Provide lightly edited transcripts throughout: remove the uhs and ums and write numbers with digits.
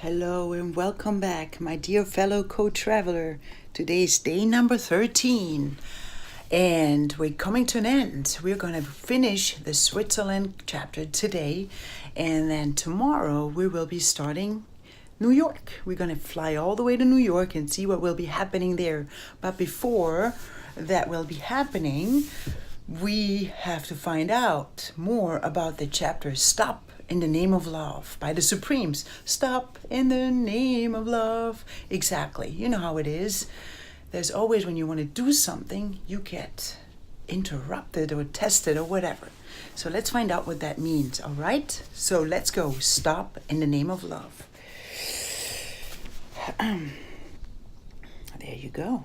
Hello and welcome back, my dear fellow co-traveler. Today is day number 13 and we're coming to an end. We're going to finish the Switzerland chapter today, and then tomorrow we will be starting New York. We're going to fly all the way to New York and see what will be happening there. But before that will be happening, we have to find out more about the chapter Stop in the Name of Love by the Supremes. Stop in the name of love. Exactly. You know how it is. There's always, when you want to do something, you get interrupted or tested or whatever. So let's find out what that means, all right? So let's go. Stop in the name of love. There you go.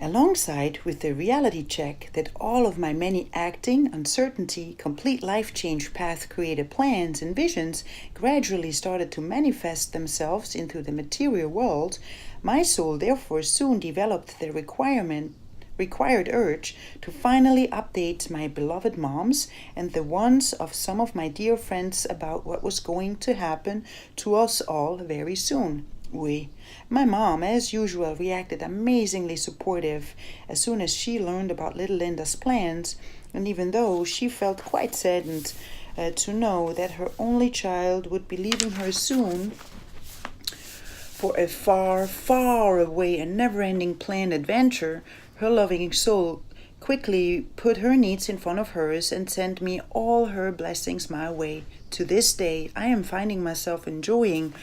Alongside with the reality check that all of my many acting, uncertainty, complete life change path created plans and visions gradually started to manifest themselves into the material world, my soul therefore soon developed the required urge to finally update my beloved moms and the ones of some of my dear friends about what was going to happen to us all very soon. My mom, as usual, reacted amazingly supportive as soon as she learned about little Linda's plans, and even though she felt quite saddened to know that her only child would be leaving her soon for a far, far away and never-ending planned adventure, her loving soul quickly put her needs in front of hers and sent me all her blessings my way. To this day, I am finding myself enjoying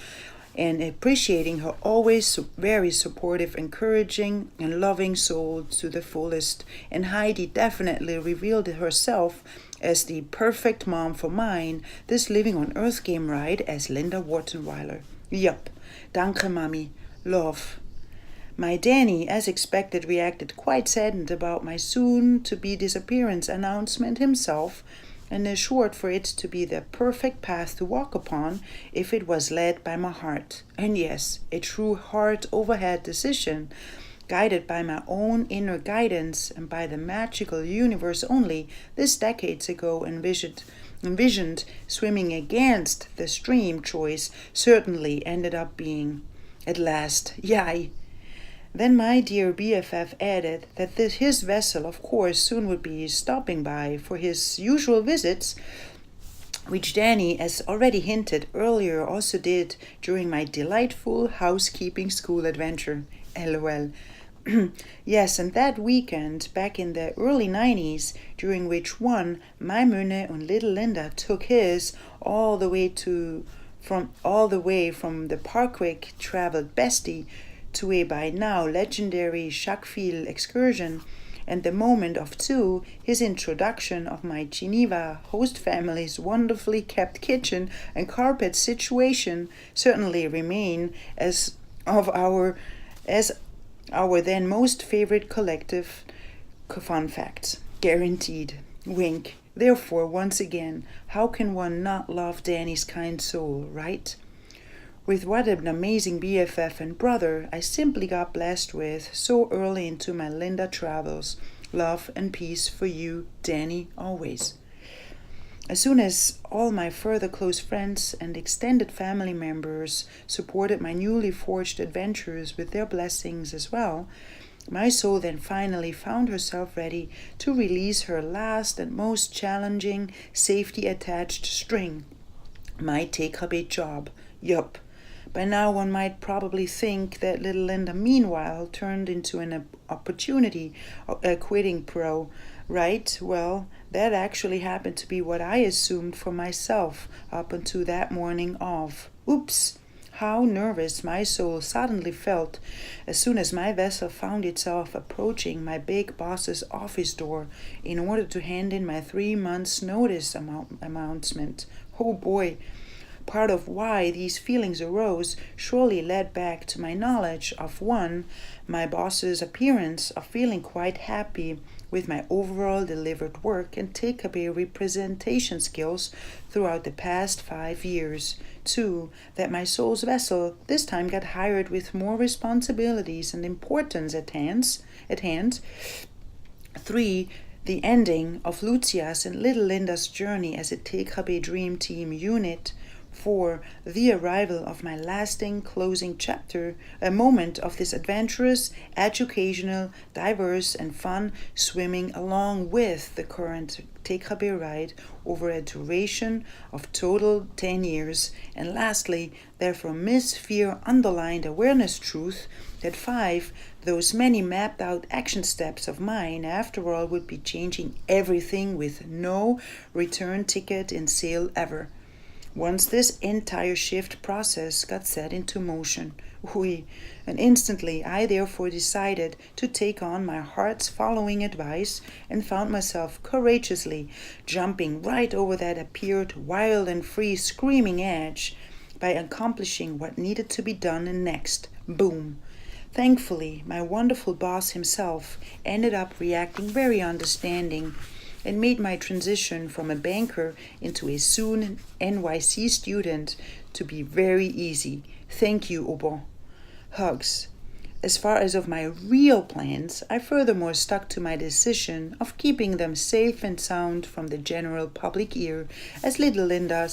and appreciating her always very supportive, encouraging, and loving soul to the fullest. And Heidi definitely revealed herself as the perfect mom for mine, this living on earth game ride as Linda Wartenweiler. Yup, danke mami, love. My Danny, as expected, reacted quite saddened about my soon-to-be disappearance announcement himself, and assured for it to be the perfect path to walk upon if it was led by my heart. And yes, a true heart-overhead decision, guided by my own inner guidance and by the magical universe only, this decades ago envisioned swimming against the stream choice certainly ended up being. At last, yay! Then my dear BFF added that his vessel, of course, soon would be stopping by for his usual visits, which Danny, as already hinted earlier, also did during my delightful housekeeping school adventure. LOL. Yes, and that weekend back in the early 90s, during which my Mune and little Linda took his all the way from the Parkway traveled bestie to a by now legendary Jacquesville excursion, and the moment of his introduction of my Geneva host family's wonderfully kept kitchen and carpet situation certainly remain as our then most favorite collective fun facts. Guaranteed. Wink. Therefore, once again, how can one not love Danny's kind soul, right? With what an amazing BFF and brother I simply got blessed with so early into my Linda travels. Love and peace for you, Danny, always. As soon as all my further close friends and extended family members supported my newly forged adventures with their blessings as well, my soul then finally found herself ready to release her last and most challenging safety-attached string. My take-a-bit job. Yup. By now one might probably think that little Linda meanwhile turned into an opportunity, a quitting pro, right? Well, that actually happened to be what I assumed for myself up until that morning of. Oops! How nervous my soul suddenly felt as soon as my vessel found itself approaching my big boss's office door in order to hand in my 3 months' notice announcement. Oh boy! Part of why these feelings arose surely led back to my knowledge of my boss's appearance of feeling quite happy with my overall delivered work and take-away representation skills throughout the past 5 years. 2, that my soul's vessel this time got hired with more responsibilities and importance at hand. 3, the ending of Lucia's and little Linda's journey as a take-away dream team unit. for the arrival of my lasting closing chapter, a moment of this adventurous, educational, diverse, and fun swimming along with the current TKB ride over a duration of total 10 years. And lastly, therefore, Miss Fear underlined awareness truth that 5, those many mapped out action steps of mine, after all, would be changing everything with no return ticket in sale ever. Once this entire shift process got set into motion, and instantly I therefore decided to take on my heart's following advice and found myself courageously jumping right over that appeared wild and free screaming edge by accomplishing what needed to be done and next. Boom. Thankfully, my wonderful boss himself ended up reacting very understanding and made my transition from a banker into a soon NYC student to be very easy. Thank you, Aubin. Hugs. As far as of my real plans, I furthermore stuck to my decision of keeping them safe and sound from the general public ear, as little Linda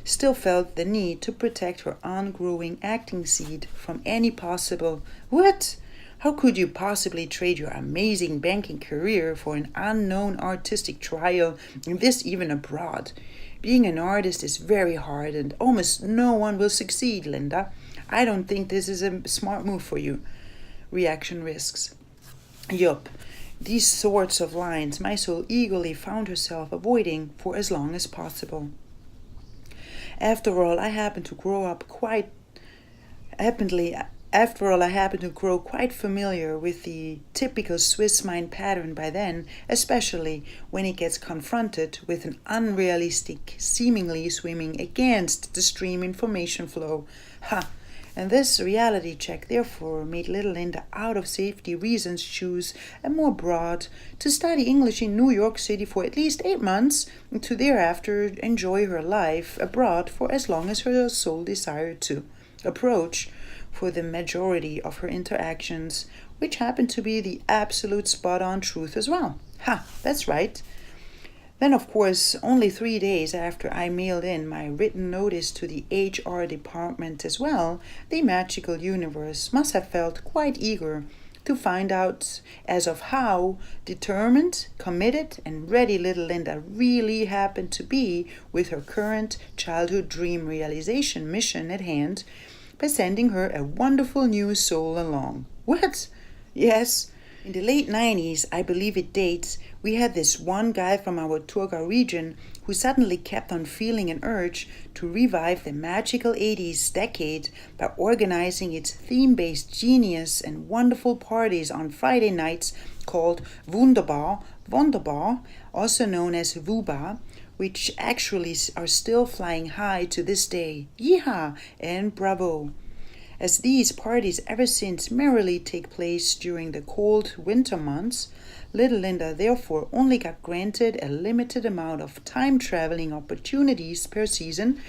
still felt the need to protect her on-growing acting seed from any possible, "What? How could you possibly trade your amazing banking career for an unknown artistic trial, and this even abroad? Being an artist is very hard and almost no one will succeed, Linda. I don't think this is a smart move for you." Reaction risks. Yup, these sorts of lines my soul eagerly found herself avoiding for as long as possible. After all, I happened to grow quite familiar with the typical Swiss mind pattern by then, especially when it gets confronted with an unrealistic, seemingly swimming against the stream information flow. And this reality check therefore made little Linda, out of safety reasons, choose a more broad to study English in New York City for at least 8 months, and to thereafter enjoy her life abroad for as long as her soul desired to approach for the majority of her interactions, which happened to be the absolute spot-on truth as well. That's right. Then, of course, only 3 days after I mailed in my written notice to the HR department as well, the magical universe must have felt quite eager to find out as of how determined, committed, and ready little Linda really happened to be with her current childhood dream realization mission at hand, by sending her a wonderful new soul along. What? Yes. In the late 90s, I believe it dates, we had this one guy from our Turga region who suddenly kept on feeling an urge to revive the magical 80s decade by organizing its theme-based genius and wonderful parties on Friday nights called Wunderbar, also known as WUBA, which actually are still flying high to this day. Yeehaw and bravo! As these parties ever since merrily take place during the cold winter months, little Linda therefore only got granted a limited amount of time-traveling opportunities per season,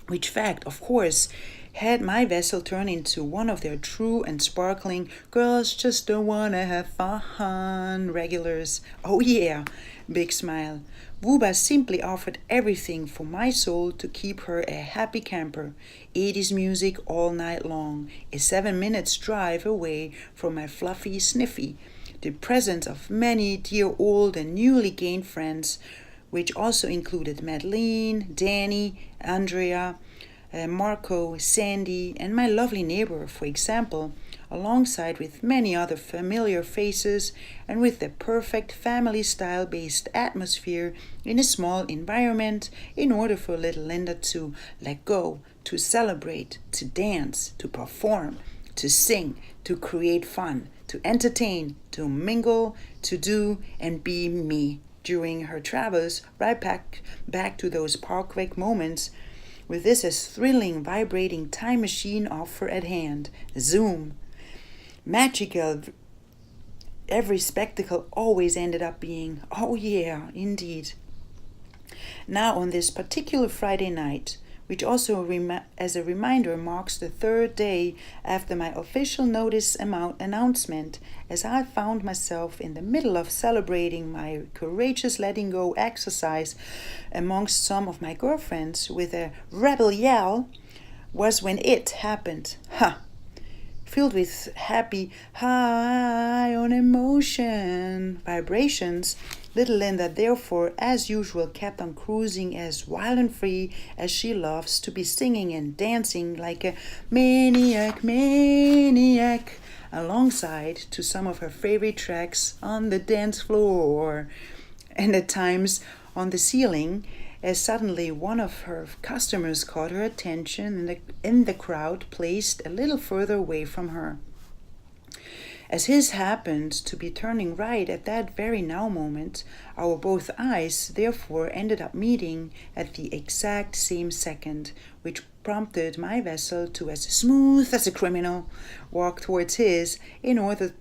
which fact, of course, had my vessel turn into one of their true and sparkling girls just don't wanna have fun regulars. Oh yeah, big smile. WUBA simply offered everything for my soul to keep her a happy camper. 80s music all night long, a 7 minutes drive away from my fluffy sniffy, the presence of many dear old and newly gained friends, which also included Madeline, Danny, Andrea, Marco, Sandy, and my lovely neighbor, for example, alongside with many other familiar faces, and with the perfect family-style based atmosphere in a small environment in order for little Linda to let go, to celebrate, to dance, to perform, to sing, to create fun, to entertain, to mingle, to do and be me during her travels right back to those PROjECT moments, with this as thrilling, vibrating time machine offer at hand. Zoom. Magical. Every spectacle always ended up being, oh yeah, indeed. Now on this particular Friday night, which also as a reminder marks the third day after my official notice announcement, as I found myself in the middle of celebrating my courageous letting go exercise amongst some of my girlfriends with a rebel yell, was when it happened. Filled with happy, high on emotion vibrations, little Linda therefore, as usual, kept on cruising as wild and free as she loves to be, singing and dancing like a maniac, alongside to some of her favorite tracks on the dance floor, and at times on the ceiling, as suddenly one of her customers caught her attention and the crowd placed a little further away from her. As his happened to be turning right at that very now moment, our both eyes therefore ended up meeting at the exact same second, which prompted my vessel to, as smooth as a criminal, walk towards his in order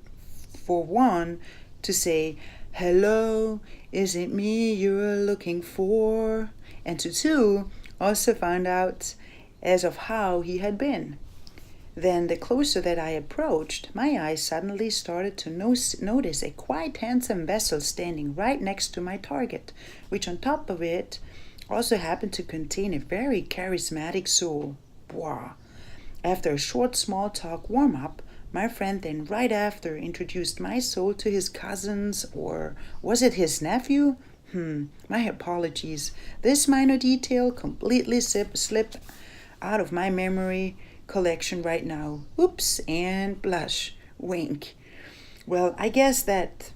for one to say, "Hello, is it me you're looking for?" And to two, also found out as of how he had been. Then, the closer that I approached, my eyes suddenly started to notice a quite handsome vessel standing right next to my target, which on top of it also happened to contain a very charismatic soul. Wow. After a short small talk warm-up, my friend then right after introduced my soul to his cousins, or was it his nephew? My apologies. This minor detail completely slipped out of my memory collection right now. Oops, and blush. Wink. Well, I guess that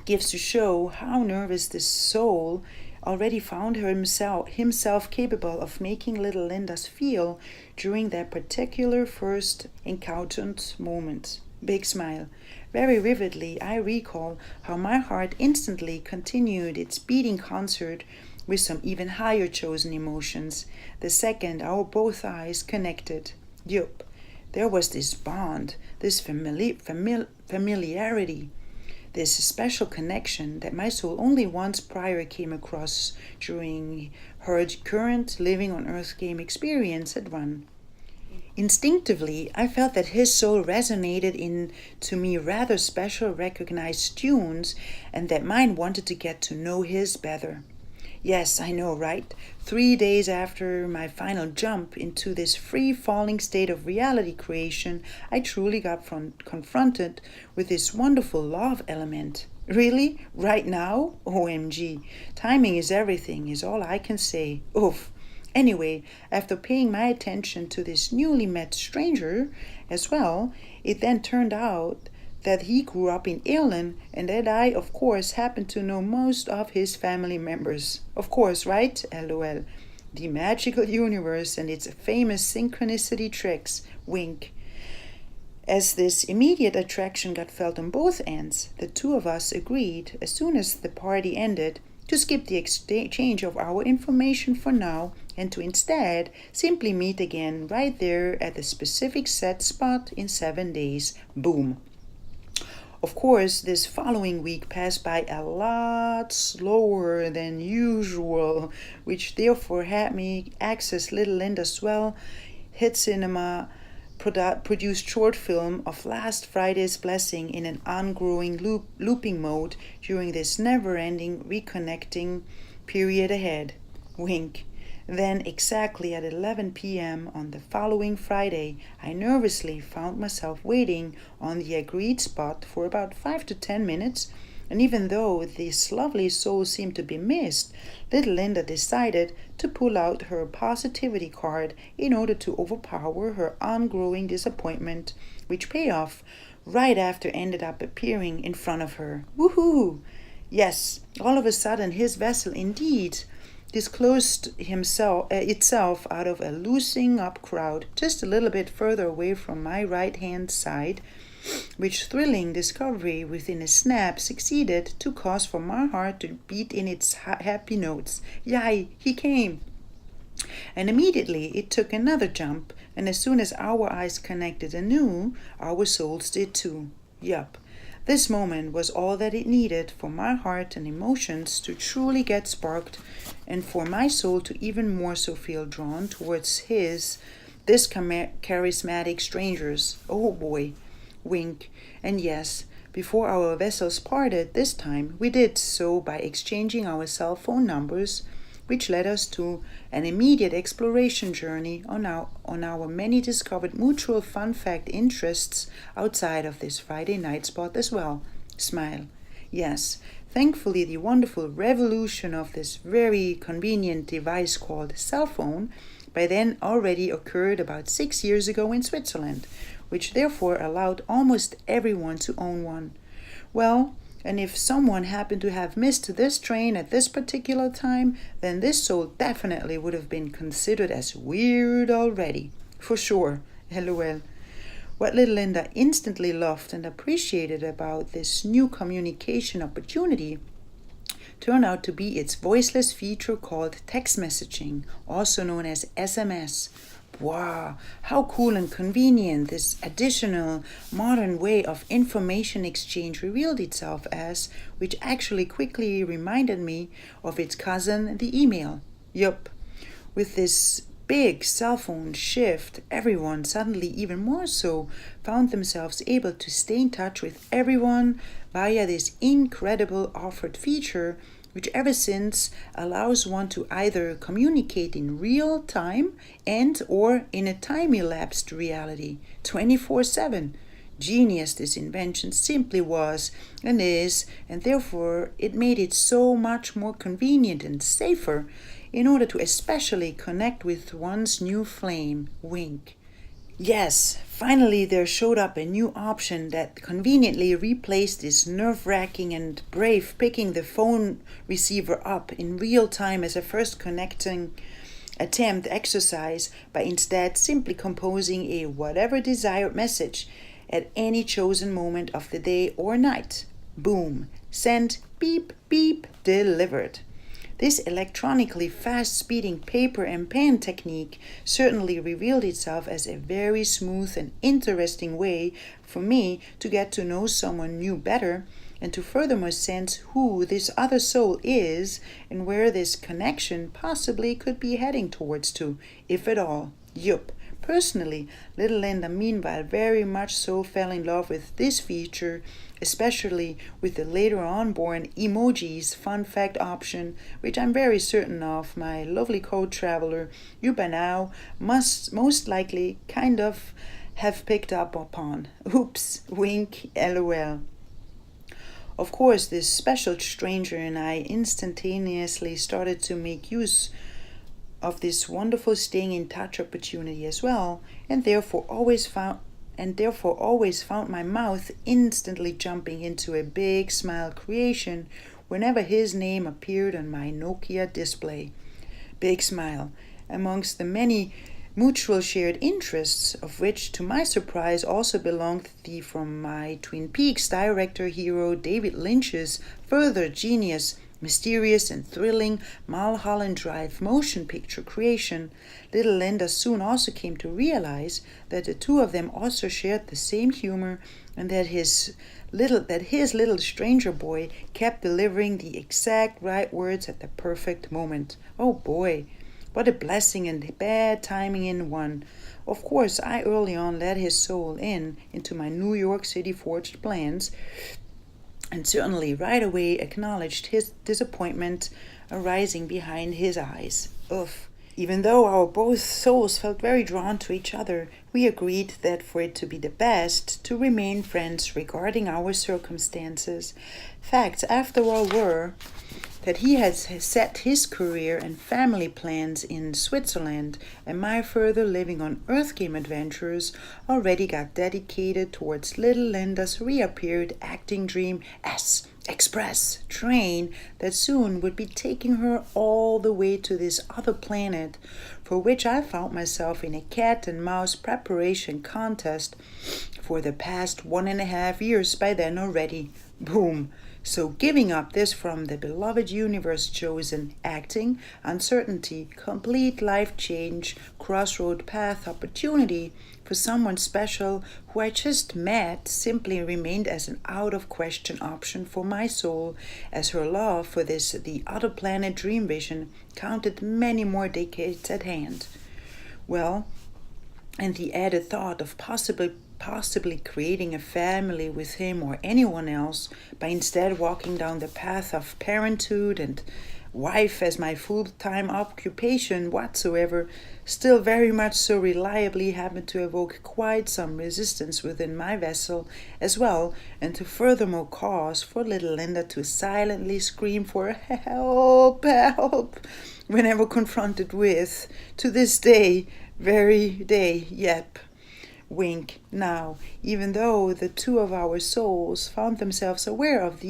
gives to show how nervous this soul already found himself capable of making little Linda's feel during that particular first encountered moment. Big smile. Very vividly, I recall how my heart instantly continued its beating concert with some even higher chosen emotions the second our both eyes connected. Yup, there was this bond, this familiarity, this special connection that my soul only once prior came across during her current living on Earth game experience had run. Instinctively, I felt that his soul resonated into me rather special recognized tunes, and that mine wanted to get to know his better. Yes, I know, right? 3 days after my final jump into this free-falling state of reality creation, I truly got confronted with this wonderful love element. Really? Right now? OMG. Timing is everything, is all I can say. Oof. Anyway, after paying my attention to this newly met stranger as well, it then turned out that he grew up in Ireland and that I, of course, happened to know most of his family members. Of course, right? LOL. The magical universe and its famous synchronicity tricks. Wink. As this immediate attraction got felt on both ends, the two of us agreed, as soon as the party ended, to skip the exchange of our information for now and to instead simply meet again right there at the specific set spot in 7 days. Boom. Of course, this following week passed by a lot slower than usual, which therefore had me access little Linda's hit cinema produced short film of last Friday's blessing in an ongoing looping mode during this never-ending reconnecting period ahead. Wink. Then, exactly at 11 p.m. on the following Friday, I nervously found myself waiting on the agreed spot for about 5 to 10 minutes, and even though this lovely soul seemed to be missed, little Linda decided to pull out her positivity card in order to overpower her ongoing disappointment, which payoff right after ended up appearing in front of her. Woohoo! Yes, all of a sudden his vessel indeed disclosed itself out of a loosening up crowd just a little bit further away from my right-hand side, which thrilling discovery within a snap succeeded to cause for my heart to beat in its happy notes. Yay, he came! And immediately it took another jump, and as soon as our eyes connected anew, our souls did too. Yup. This moment was all that it needed for my heart and emotions to truly get sparked, and for my soul to even more so feel drawn towards this charismatic stranger's. Oh boy, wink. And yes, before our vessels parted this time, we did so by exchanging our cell phone numbers, which led us to an immediate exploration journey on our many discovered mutual fun fact interests outside of this Friday night spot as well. Smile. Yes, thankfully the wonderful revolution of this very convenient device called cell phone by then already occurred about 6 years ago in Switzerland, which therefore allowed almost everyone to own one. Well, and if someone happened to have missed this train at this particular time, then this soul definitely would have been considered as weird already. For sure. LOL. What little Linda instantly loved and appreciated about this new communication opportunity turned out to be its voiceless feature called text messaging, also known as SMS. Wow, how cool and convenient this additional modern way of information exchange revealed itself as, which actually quickly reminded me of its cousin, the email. Yup, with this big cell phone shift, everyone suddenly even more so found themselves able to stay in touch with everyone via this incredible offered feature, which ever since allows one to either communicate in real time and or in a time-elapsed reality, 24/7. Genius this invention simply was and is, and therefore it made it so much more convenient and safer in order to especially connect with one's new flame. Wink. Yes, finally there showed up a new option that conveniently replaced this nerve-wracking and brave picking the phone receiver up in real time as a first connecting attempt exercise by instead simply composing a whatever desired message at any chosen moment of the day or night. Boom, sent, beep, beep, delivered. This electronically fast-speeding paper and pen technique certainly revealed itself as a very smooth and interesting way for me to get to know someone new better and to furthermore sense who this other soul is and where this connection possibly could be heading towards to, if at all. Yup. Personally, little Linda meanwhile very much so fell in love with this feature, especially with the later on born emojis fun fact option, which I'm very certain of my lovely co-traveler you by now must most likely kind of have picked up upon. Oops, wink, LOL. Of course, this special stranger and I instantaneously started to make use of this wonderful staying in touch opportunity as well, and therefore always found my mouth instantly jumping into a big smile creation whenever his name appeared on my Nokia display. Big smile, amongst the many mutual shared interests, of which to my surprise also belonged the from my Twin Peaks director hero David Lynch's further genius mysterious and thrilling Mulholland Drive motion picture creation. Little Linda soon also came to realize that the two of them also shared the same humor and that his little stranger boy kept delivering the exact right words at the perfect moment. Oh boy, what a blessing and bad timing in one. Of course, I early on let his soul into my New York City forged plans, and certainly right away acknowledged his disappointment arising behind his eyes. Oof. Even though our both souls felt very drawn to each other, we agreed that for it to be the best to remain friends regarding our circumstances. Facts, after all, were that he had set his career and family plans in Switzerland, and my further living on Earth game adventures already got dedicated towards little Linda's reappeared acting dream express train that soon would be taking her all the way to this other planet, for which I found myself in a cat and mouse preparation contest for the past 1.5 years by then already. Boom. So giving up this from the beloved universe chosen acting, uncertainty, complete life change, crossroad path opportunity for someone special who I just met simply remained as an out of question option for my soul, as her love for this the other planet dream vision counted many more decades at hand. Well, and the added thought of possibly creating a family with him or anyone else by instead walking down the path of parenthood and wife as my full-time occupation whatsoever, still very much so reliably happened to evoke quite some resistance within my vessel as well, and to furthermore cause for little Linda to silently scream for help, help, whenever confronted with, to this day, very day, yep, wink. Now, even though the two of our souls found themselves aware of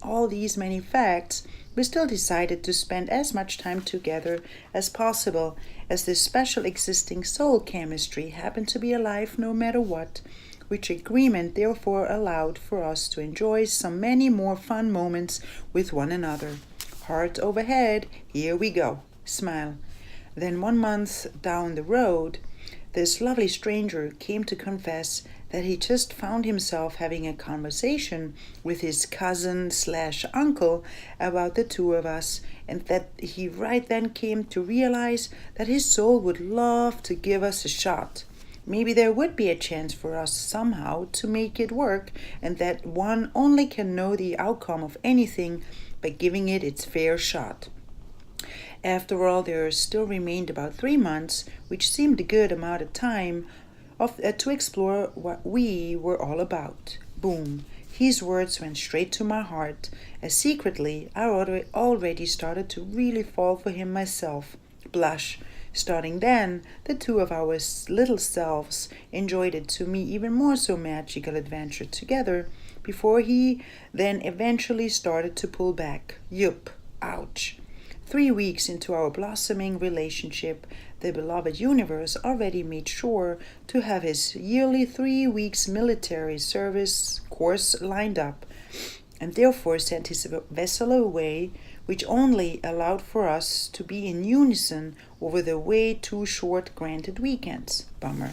all these many facts, we still decided to spend as much time together as possible, as this special existing soul chemistry happened to be alive no matter what, which agreement therefore allowed for us to enjoy some many more fun moments with one another. Heart overhead, here we go. Smile. Then 1 month down the road, this lovely stranger came to confess that he just found himself having a conversation with his cousin/uncle about the two of us, and that he right then came to realize that his soul would love to give us a shot. Maybe there would be a chance for us somehow to make it work, and that one only can know the outcome of anything by giving it its fair shot. After all, there still remained about 3 months, which seemed a good amount of time to explore what we were all about. Boom. His words went straight to my heart, as secretly I already started to really fall for him myself. Blush. Starting then, the two of our little selves enjoyed it to me even more so magical adventure together, before he then eventually started to pull back. Yup. Ouch. 3 weeks into our blossoming relationship, the beloved universe already made sure to have his yearly 3 weeks military service course lined up, and therefore sent his vessel away, which only allowed for us to be in unison over the way too short granted weekends. Bummer.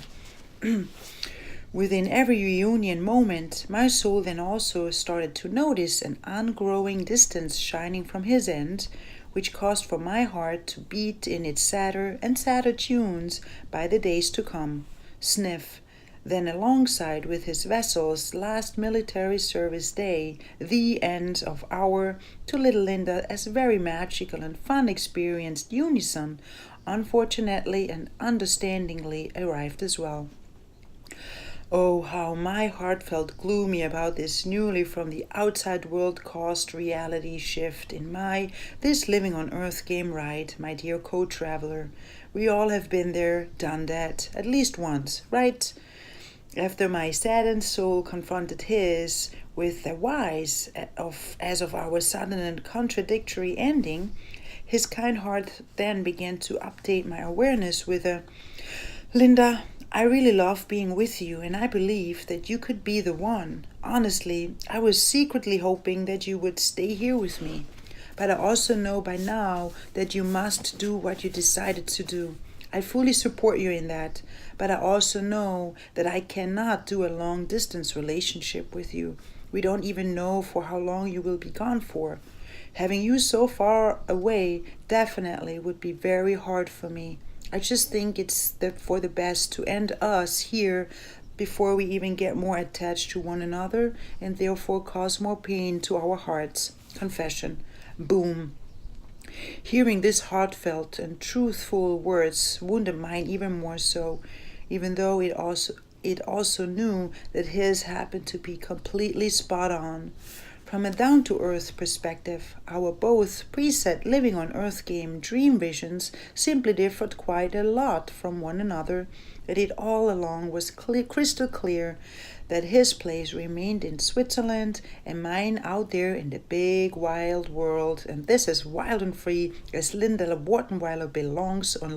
Within every reunion moment, my soul then also started to notice an ungrowing distance shining from his end, which caused for my heart to beat in its sadder and sadder tunes by the days to come. Sniff. Then alongside with his vessel's last military service day, the end of our, to little Linda, as very magical and fun experienced unison, unfortunately and understandingly arrived as well. Oh, how my heart felt gloomy about this newly from the outside world caused reality shift in this living on earth game ride, my dear co-traveler. We all have been there, done that, at least once, right? After my saddened soul confronted his with the whys as of our sudden and contradictory ending, his kind heart then began to update my awareness with a, Linda, I really love being with you, and I believe that you could be the one. Honestly, I was secretly hoping that you would stay here with me. But I also know by now that you must do what you decided to do. I fully support you in that, but I also know that I cannot do a long-distance relationship with you. We don't even know for how long you will be gone for. Having you so far away definitely would be very hard for me. I just think it's for the best to end us here before we even get more attached to one another and therefore cause more pain to our hearts. Confession. Boom. Hearing this heartfelt and truthful words wounded mine even more so, even though it also knew that his happened to be completely spot on. From a down-to-earth perspective, our both preset living on earth game dream visions simply differed quite a lot from one another, that it all along was crystal clear that his place remained in Switzerland and mine out there in the big wild world, and this as wild and free as Linda wartenweiler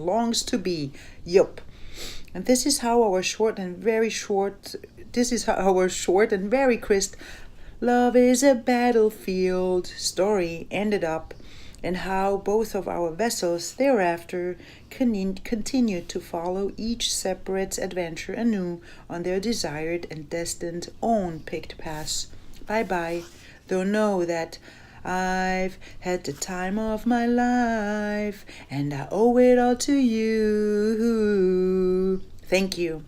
longs to be. Yup. And this is how our short and very crisp Love is a battlefield story ended up, and how both of our vessels thereafter continued to follow each separate adventure anew on their desired and destined own picked paths. Bye-bye, though know that I've had the time of my life, and I owe it all to you. Thank you.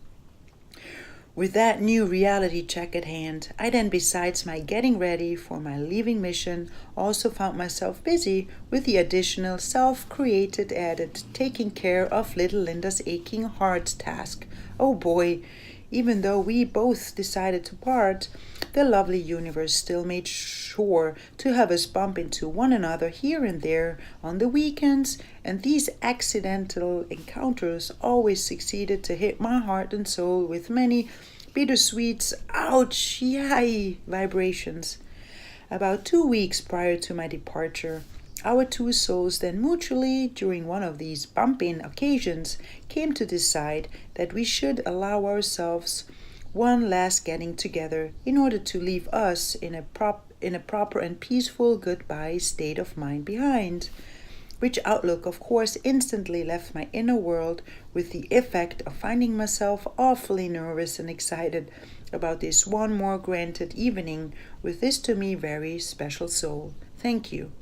With that new reality check at hand, I then, besides my getting ready for my leaving mission, also found myself busy with the additional self-created added taking care of little Linda's aching heart task. Oh boy, even though we both decided to part, the lovely universe still made sure to have us bump into one another here and there on the weekends, and these accidental encounters always succeeded to hit my heart and soul with many bittersweet ouch yay vibrations. About 2 weeks prior to my departure, our two souls then mutually, during one of these bumping occasions, came to decide that we should allow ourselves one last getting together in order to leave us in a proper and peaceful goodbye state of mind behind. Which outlook, of course, instantly left my inner world with the effect of finding myself awfully nervous and excited about this one more granted evening with this to me very special soul. Thank you.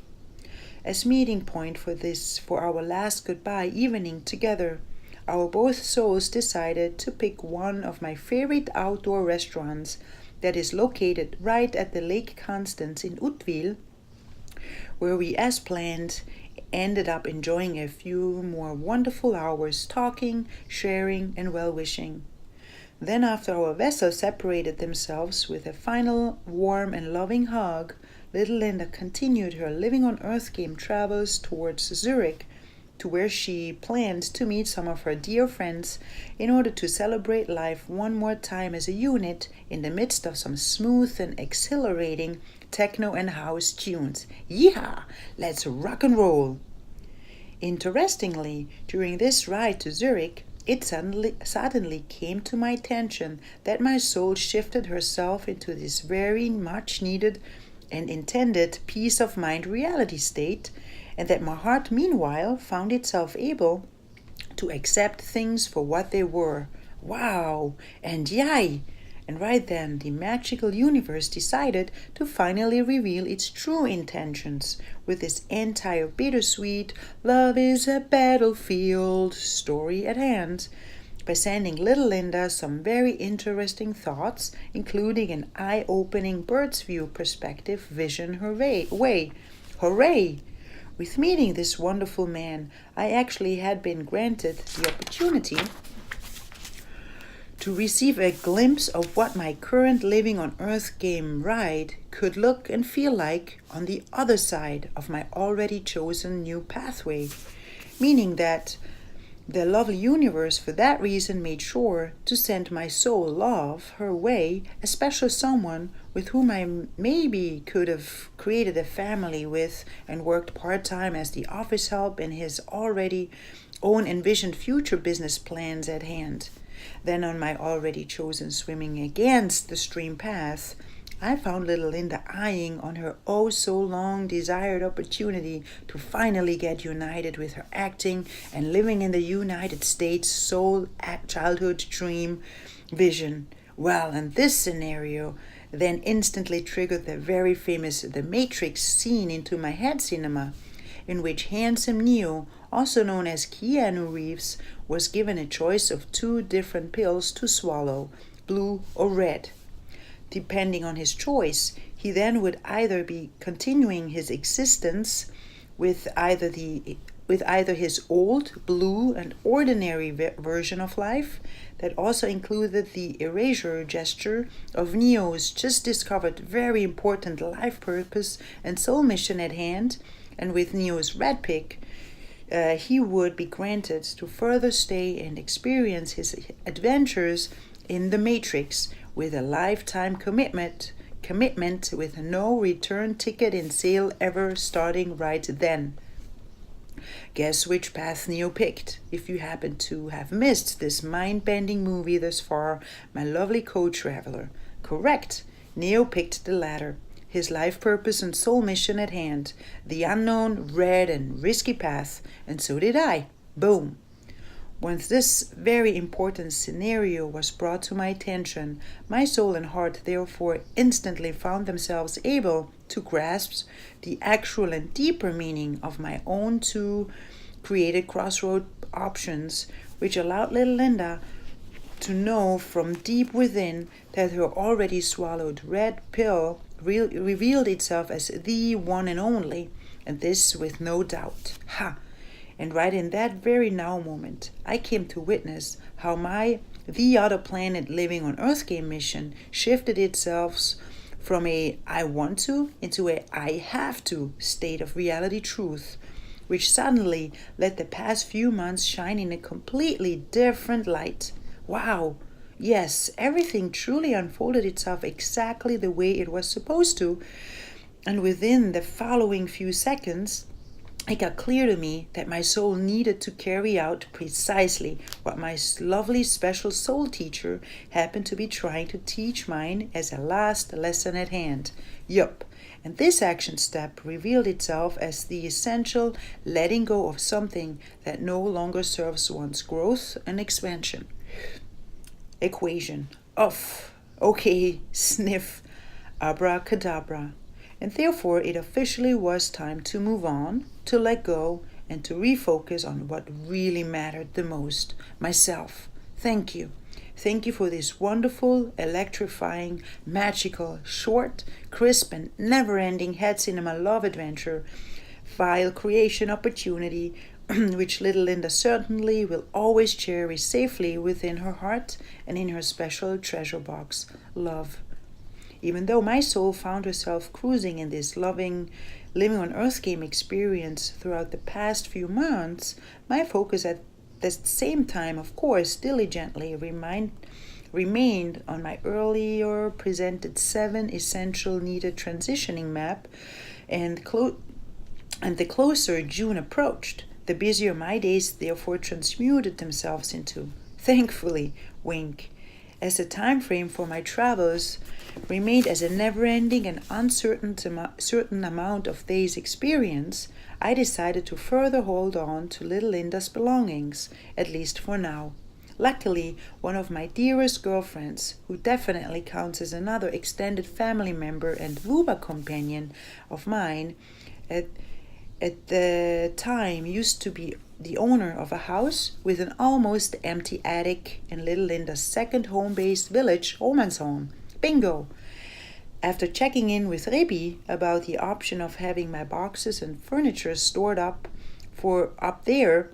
As meeting point for our last goodbye evening together, our both souls decided to pick one of my favorite outdoor restaurants that is located right at the Lake Constance in Utwil, where we, as planned, ended up enjoying a few more wonderful hours talking, sharing, and well-wishing. Then, after our vessels separated themselves with a final warm and loving hug, little Linda continued her living on Earth game travels towards Zurich, to where she planned to meet some of her dear friends in order to celebrate life one more time as a unit in the midst of some smooth and exhilarating techno and house tunes. Yeehaw! Let's rock and roll! Interestingly, during this ride to Zurich, it suddenly came to my attention that my soul shifted herself into this very much needed and intended peace of mind reality state, and that my heart meanwhile found itself able to accept things for what they were. Wow! And yay! And right then, the magical universe decided to finally reveal its true intentions with this entire bittersweet love is a battlefield story at hand, by sending little Linda some very interesting thoughts, including an eye-opening bird's view perspective vision her way. Hooray! With meeting this wonderful man, I actually had been granted the opportunity to receive a glimpse of what my current living on Earth game ride could look and feel like on the other side of my already chosen new pathway, meaning that the lovely universe for that reason made sure to send my soul love her way, a special someone with whom I maybe could have created a family with and worked part-time as the office help in his already own envisioned future business plans at hand. Then on my already chosen swimming against the stream path, I found little Linda eyeing on her oh so long desired opportunity to finally get united with her acting and living in the United States soul childhood dream vision. Well, and this scenario then instantly triggered the very famous The Matrix scene into my head cinema, in which handsome Neo, also known as Keanu Reeves, was given a choice of 2 different pills to swallow, blue or red. Depending on his choice, he then would either be continuing his existence with either his old, blue, and ordinary version of life, that also included the erasure gesture of Neo's just discovered very important life purpose and soul mission at hand, and with Neo's red pick, he would be granted to further stay and experience his adventures in the Matrix with a lifetime commitment with no return ticket in sale ever starting right then. Guess which path Neo picked, if you happen to have missed this mind-bending movie thus far, my lovely co-traveler. Correct! Neo picked the latter, his life purpose and soul mission at hand, the unknown, red, and risky path, and so did I. Boom. Once this very important scenario was brought to my attention, my soul and heart therefore instantly found themselves able to grasp the actual and deeper meaning of my own two created crossroad options, which allowed little Linda to know from deep within that her already swallowed red pill revealed itself as the one and only, and this with no doubt. Ha! And right in that very now moment, I came to witness how my the other planet living on Earth game mission shifted itself from a I want to into a I have to state of reality truth, which suddenly let the past few months shine in a completely different light. Wow! Yes, everything truly unfolded itself exactly the way it was supposed to, and within the following few seconds, it got clear to me that my soul needed to carry out precisely what my lovely special soul teacher happened to be trying to teach mine as a last lesson at hand. Yup, and this action step revealed itself as the essential letting go of something that no longer serves one's growth and expansion. Equation of, okay, sniff, abracadabra. And therefore it officially was time to move on, to let go, and to refocus on what really mattered the most, myself. Thank you. Thank you for this wonderful, electrifying, magical, short, crisp, and never-ending head cinema love adventure file creation opportunity which little Linda certainly will always cherish safely within her heart and in her special treasure box. Love. Even though my soul found herself cruising in this loving, living on Earth game experience throughout the past few months, my focus at the same time, of course, diligently remained on my earlier presented 7 essential needed transitioning map, and the closer June approached, the busier my days therefore transmuted themselves into, thankfully, wink, as the time frame for my travels remained as a never-ending and certain amount of days' experience, I decided to further hold on to little Linda's belongings, at least for now. Luckily, one of my dearest girlfriends, who definitely counts as another extended family member and Wuba companion of mine, at the time used to be the owner of a house with an almost empty attic in little Linda's second home-based village, Omansholm. Bingo! After checking in with Rebi about the option of having my boxes and furniture stored up there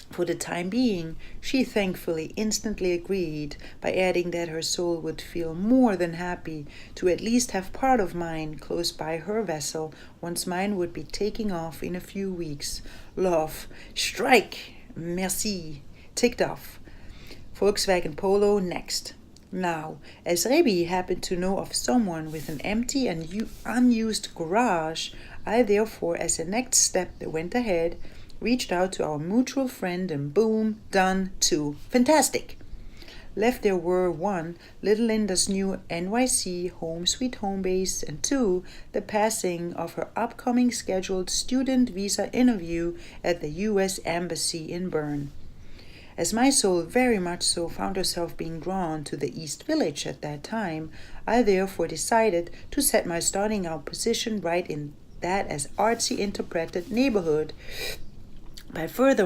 for the time being, she thankfully instantly agreed by adding that her soul would feel more than happy to at least have part of mine close by her vessel once mine would be taking off in a few weeks. Love. Strike. Merci. Ticked off. Volkswagen Polo next. Now, as Rebi happened to know of someone with an empty and unused garage, I therefore, as a next step that went ahead, reached out to our mutual friend, and boom, done, 2. Fantastic! Left there were 1, little Linda's new NYC home sweet home base, and 2, the passing of her upcoming scheduled student visa interview at the U.S. Embassy in Bern. As my soul very much so found herself being drawn to the East Village at that time, I therefore decided to set my starting out position right in that as artsy interpreted neighborhood by further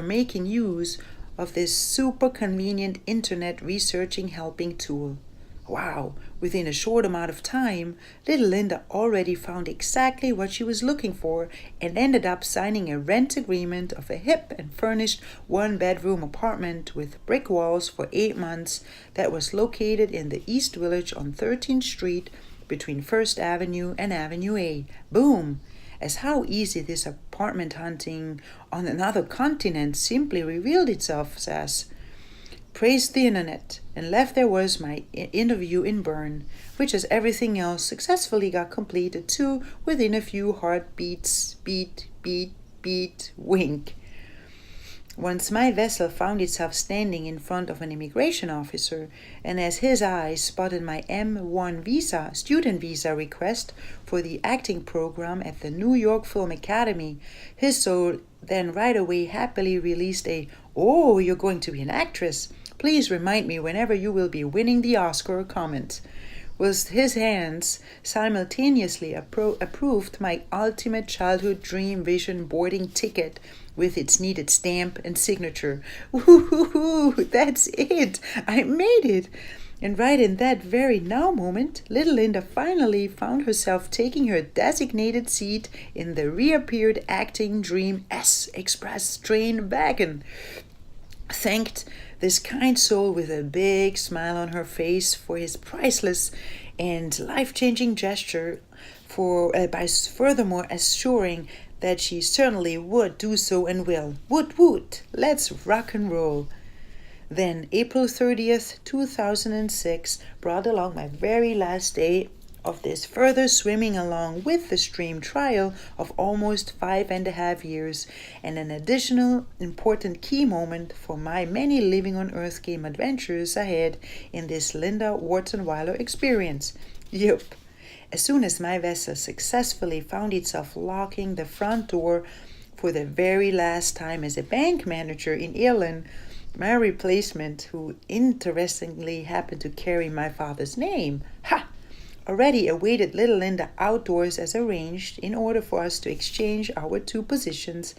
making use of this super convenient internet researching helping tool. Wow, within a short amount of time, little Linda already found exactly what she was looking for and ended up signing a rent agreement of a hip and furnished 1-bedroom apartment with brick walls for 8 months that was located in the East Village on 13th Street between 1st Avenue and Avenue A. Boom! As how easy this apartment hunting on another continent simply revealed itself as. Praised the internet, and left there was my interview in Bern, which as everything else successfully got completed too within a few heartbeats, beat, wink. Once my vessel found itself standing in front of an immigration officer, and as his eyes spotted my M1 visa, student visa request for the acting program at the New York Film Academy, his soul then right away happily released a, "Oh, you're going to be an actress. Please remind me whenever you will be winning the Oscar" comment. Whilst his hands simultaneously approved my ultimate childhood dream vision boarding ticket with its needed stamp and signature. Woohoo! That's it! I made it! And right in that very now moment, little Linda finally found herself taking her designated seat in the reappeared acting dream S Express train wagon. Thanked this kind soul with a big smile on her face for his priceless and life-changing gesture, by furthermore assuring that she certainly would do so and will. Woot woot! Let's rock and roll. Then April 30th, 2006 brought along my very last day of this further swimming along with the stream trial of almost 5.5 years, and an additional important key moment for my many living on Earth game adventures ahead in this Linda wartenweiler experience. Yup. As soon as my vessel successfully found itself locking the front door for the very last time as a bank manager in Ireland, my replacement, who interestingly happened to carry my father's name, already awaited little Linda outdoors as arranged in order for us to exchange our two positions,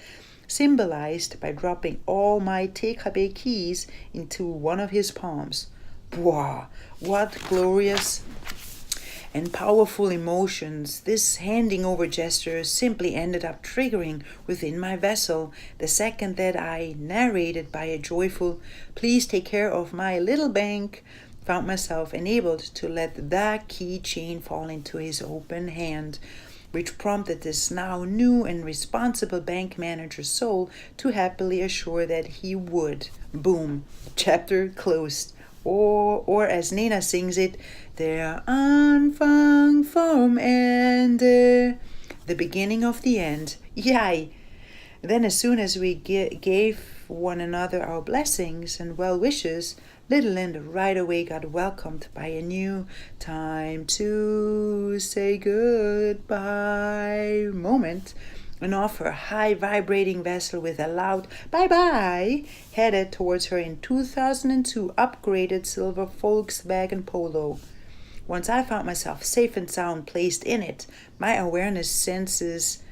symbolized by dropping all my TKB keys into one of his palms. Wow, what glorious and powerful emotions this handing over gesture simply ended up triggering within my vessel the second that I, narrated by a joyful "Please take care of my little bank," found myself enabled to let that keychain fall into his open hand, which prompted this now new and responsible bank manager's soul to happily assure that he would. Boom. Chapter closed. Or as Nena sings it, "Der Anfang vom Ende," the beginning of the end. Yay! Then as soon as we gave one another our blessings and well wishes, little Linda right away got welcomed by a new "time to say goodbye" moment, and off her high vibrating vessel with a loud "bye-bye" headed towards her in 2002 upgraded silver Volkswagen Polo. Once I found myself safe and sound placed in it, my awareness senses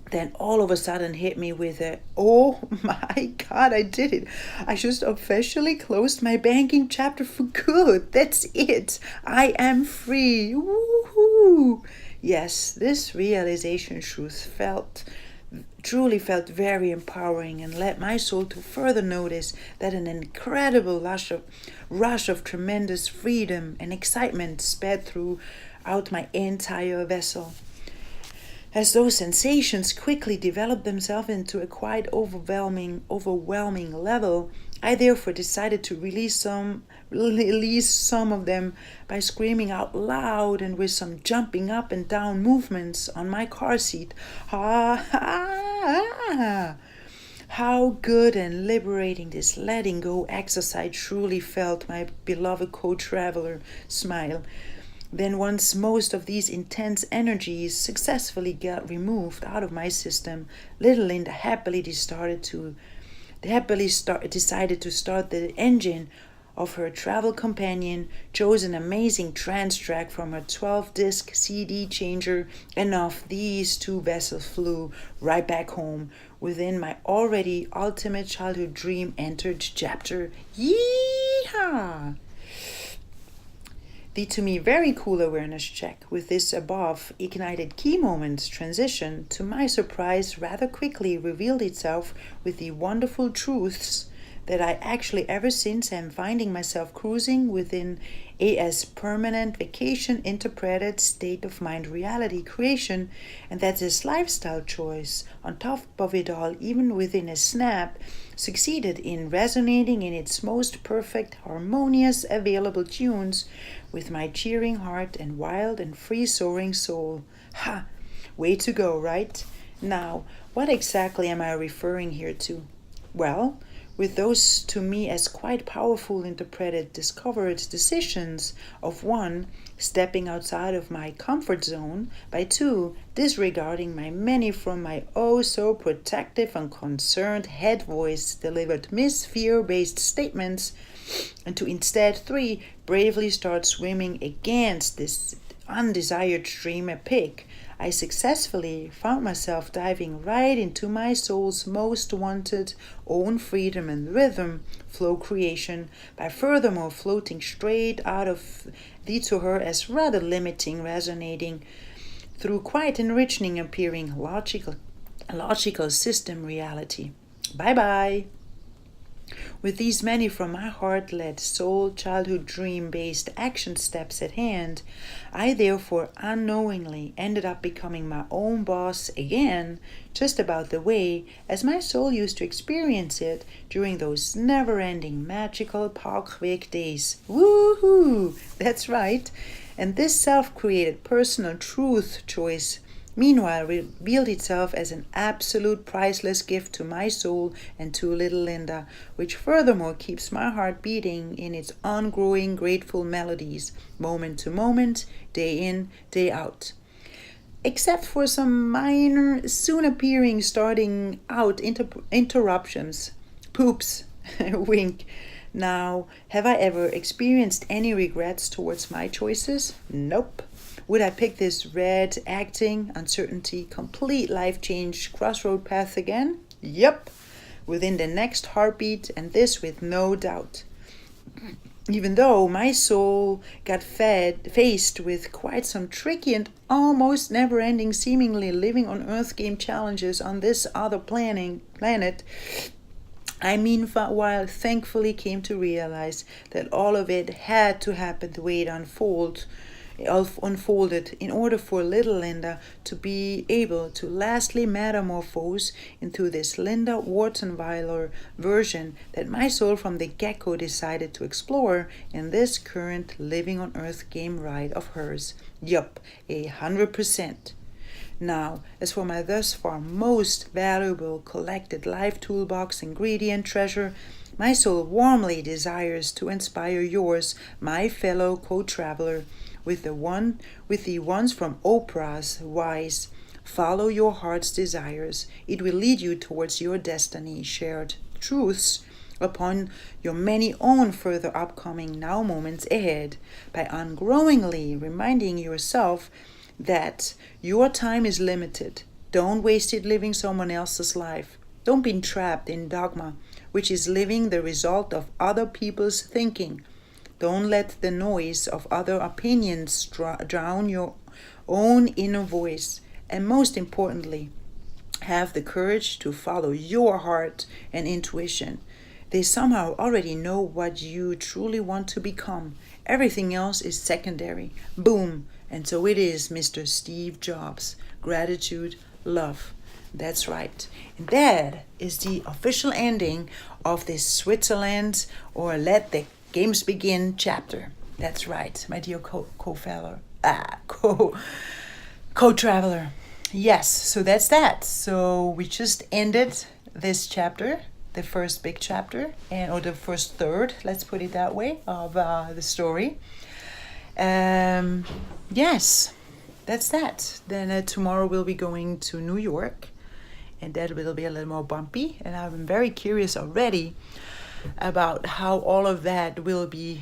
then all of a sudden hit me with a, "Oh my God, I did it. I just officially closed my banking chapter for good. That's it. I am free. Woohoo!" Yes, this realization truly felt very empowering and led my soul to further notice that an incredible rush of tremendous freedom and excitement sped throughout my entire vessel. As those sensations quickly developed themselves into a quite overwhelming level, I therefore decided to release some of them by screaming out loud and with some jumping up and down movements on my car seat. Ha ha! How good and liberating this letting go exercise truly felt, my beloved co-traveler smile. Then once most of these intense energies successfully got removed out of my system, little Linda decided to start the engine of her travel companion, chose an amazing trance track from her 12-disc CD changer, and off these two vessels flew right back home within my already ultimate childhood dream entered chapter. Yeehaw! The to me very cool awareness check with this above ignited key moments transition, to my surprise, rather quickly revealed itself with the wonderful truths that I actually ever since am finding myself cruising within a as permanent vacation interpreted state of mind reality creation, and that this lifestyle choice, on top of it all, even within a snap, succeeded in resonating in its most perfect, harmonious, available tunes with my cheering heart and wild and free-soaring soul. Ha! Way to go, right? Now, what exactly am I referring here to? Well, with those to me as quite powerful interpreted discovered decisions of 1, stepping outside of my comfort zone, by 2, disregarding my many from my oh so protective and concerned head voice delivered fear-based statements, and to instead 3, bravely start swimming against this undesired stream epic, I successfully found myself diving right into my soul's most wanted own freedom and rhythm flow creation by furthermore floating straight out of the to her as rather limiting resonating through quite enriching appearing logical system reality. Bye bye. With these many from my heart-led soul childhood dream-based action steps at hand, I therefore unknowingly ended up becoming my own boss again, just about the way as my soul used to experience it during those never-ending magical PROjECT days. Woohoo! That's right. And this self-created personal truth choice meanwhile revealed itself as an absolute priceless gift to my soul and to little Linda, which furthermore keeps my heart beating in its ongrowing grateful melodies, moment to moment, day in, day out. Except for some minor, soon appearing, starting out interruptions. Poops, wink. Now, have I ever experienced any regrets towards my choices? Nope. Would I pick this red, acting, uncertainty, complete life change crossroad path again? Yep. Within the next heartbeat, and this with no doubt. Even though my soul got faced with quite some tricky and almost never-ending, seemingly living on Earth game challenges on this other planet, I meanwhile thankfully came to realize that all of it had to happen the way it unfolded in order for little Linda to be able to lastly metamorphose into this Linda wartenweiler version that my soul from the get-go decided to explore in this current living on Earth game ride of hers. Yup, 100%. Now, as for my thus far most valuable collected life toolbox ingredient treasure, my soul warmly desires to inspire yours, my fellow co-traveler, with the ones from Oprah's wise, follow your heart's desires. It will lead you towards your destiny, shared truths upon your many own further upcoming now moments ahead, by ungrowingly reminding yourself that your time is limited. Don't waste it living someone else's life. Don't be trapped in dogma, which is living the result of other people's thinking. Don't let the noise of other opinions drown your own inner voice. And most importantly, have the courage to follow your heart and intuition. They somehow already know what you truly want to become. Everything else is secondary. Boom. And so it is, Mr. Steve Jobs. Gratitude, love. That's right. And that is the official ending of this Switzerland or Let the Games Begin chapter. That's right, my dear co-traveler. Yes, so that's that. So we just ended this chapter, the first big chapter, or the first third, let's put it that way, of the story. Yes, that's that. Then tomorrow we'll be going to New York, and that will be a little more bumpy. And I'm very curious already about how all of that will be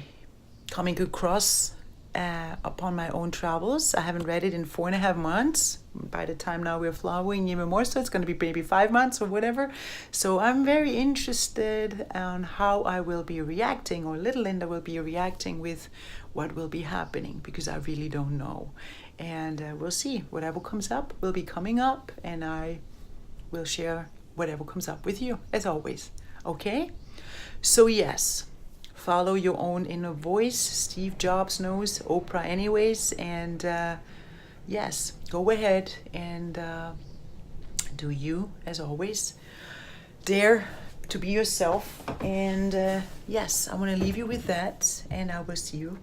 coming across upon my own travels. I haven't read it in 4.5 months. By the time now we're flowing even more, so it's going to be maybe 5 months or whatever. So I'm very interested on how I will be reacting, or little Linda will be reacting with what will be happening, because I really don't know. And we'll see. Whatever comes up will be coming up, and I will share whatever comes up with you, as always. Okay? So yes, follow your own inner voice. Steve Jobs knows, Oprah anyways. And yes, go ahead and do you, as always. Dare to be yourself. And yes, I want to leave you with that. And I will see you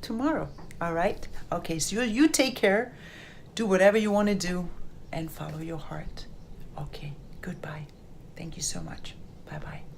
tomorrow. All right? Okay, so you take care. Do whatever you want to do and follow your heart. Okay, goodbye. Thank you so much. Bye-bye.